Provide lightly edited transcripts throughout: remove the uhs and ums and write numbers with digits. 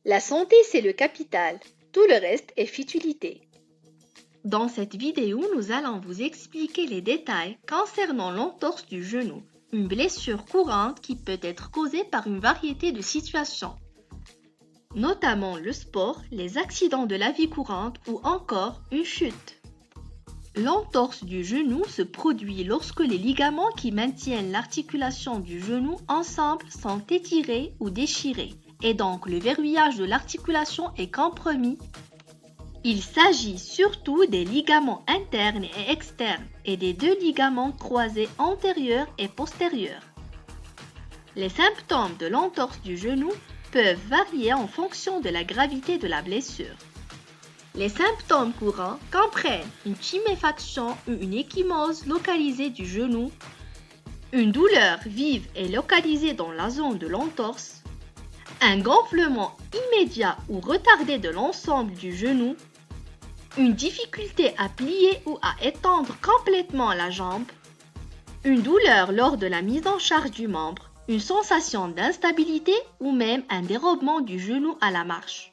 La santé, c'est le capital. Tout le reste est futilité. Dans cette vidéo, nous allons vous expliquer les détails concernant l'entorse du genou, une blessure courante qui peut être causée par une variété de situations, notamment le sport, les accidents de la vie courante ou encore une chute. L'entorse du genou se produit lorsque les ligaments qui maintiennent l'articulation du genou ensemble sont étirés ou déchirés, et donc le verrouillage de l'articulation est compromis. Il s'agit surtout des ligaments internes et externes et des deux ligaments croisés antérieurs et postérieurs. Les symptômes de l'entorse du genou peuvent varier en fonction de la gravité de la blessure. Les symptômes courants comprennent une tuméfaction ou une ecchymose localisée du genou, une douleur vive et localisée dans la zone de l'entorse, un gonflement immédiat ou retardé de l'ensemble du genou, une difficulté à plier ou à étendre complètement la jambe, une douleur lors de la mise en charge du membre, une sensation d'instabilité ou même un dérobement du genou à la marche.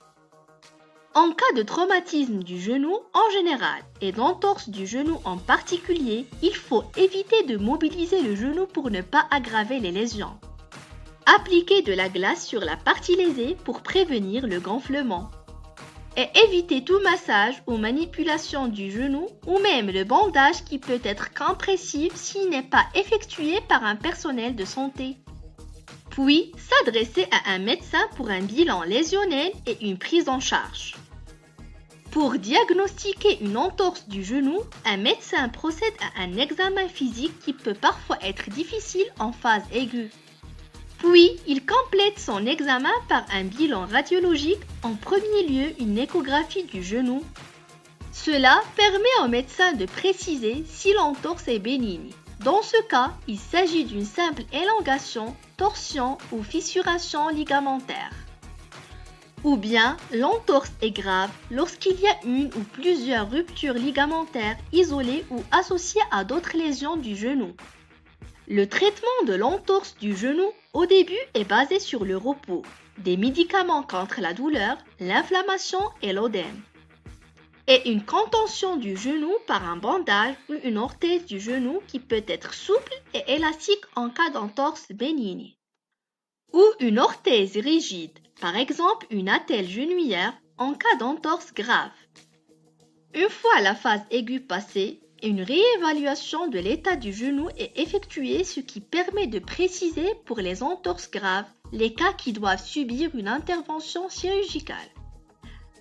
En cas de traumatisme du genou en général et d'entorse du genou en particulier, il faut éviter de mobiliser le genou pour ne pas aggraver les lésions. Appliquez de la glace sur la partie lésée pour prévenir le gonflement. Et évitez tout massage ou manipulation du genou ou même le bandage qui peut être compressif s'il n'est pas effectué par un personnel de santé. Puis, s'adresser à un médecin pour un bilan lésionnel et une prise en charge. Pour diagnostiquer une entorse du genou, un médecin procède à un examen physique qui peut parfois être difficile en phase aiguë. Puis, il complète son examen par un bilan radiologique, en premier lieu une échographie du genou. Cela permet au médecin de préciser si l'entorse est bénigne. Dans ce cas, il s'agit d'une simple élongation, torsion ou fissuration ligamentaire. Ou bien, l'entorse est grave lorsqu'il y a une ou plusieurs ruptures ligamentaires isolées ou associées à d'autres lésions du genou. Le traitement de l'entorse du genou au début est basé sur le repos, des médicaments contre la douleur, l'inflammation et l'œdème, et une contention du genou par un bandage ou une orthèse du genou qui peut être souple et élastique en cas d'entorse bénigne, ou une orthèse rigide, par exemple une attelle genouillère en cas d'entorse grave. Une fois la phase aiguë passée, une réévaluation de l'état du genou est effectuée, ce qui permet de préciser pour les entorses graves les cas qui doivent subir une intervention chirurgicale.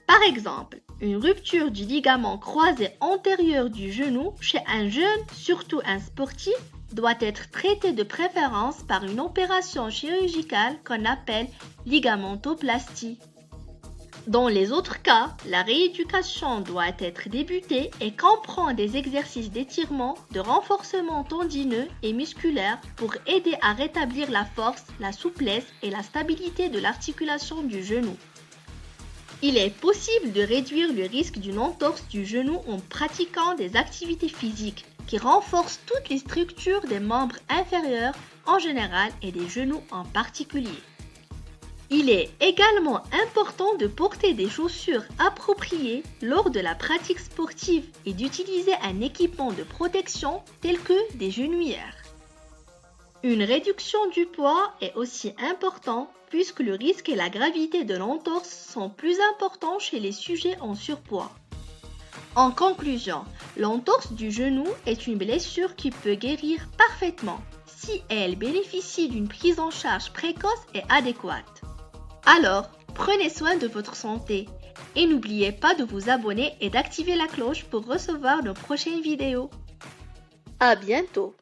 Par exemple, une rupture du ligament croisé antérieur du genou chez un jeune, surtout un sportif, doit être traitée de préférence par une opération chirurgicale qu'on appelle ligamentoplastie. Dans les autres cas, la rééducation doit être débutée et comprend des exercices d'étirement, de renforcement tendineux et musculaire pour aider à rétablir la force, la souplesse et la stabilité de l'articulation du genou. Il est possible de réduire le risque d'une entorse du genou en pratiquant des activités physiques qui renforcent toutes les structures des membres inférieurs en général et des genoux en particulier. Il est également important de porter des chaussures appropriées lors de la pratique sportive et d'utiliser un équipement de protection tel que des genouillères. Une réduction du poids est aussi importante puisque le risque et la gravité de l'entorse sont plus importants chez les sujets en surpoids. En conclusion, l'entorse du genou est une blessure qui peut guérir parfaitement si elle bénéficie d'une prise en charge précoce et adéquate. Alors, prenez soin de votre santé et n'oubliez pas de vous abonner et d'activer la cloche pour recevoir nos prochaines vidéos. À bientôt!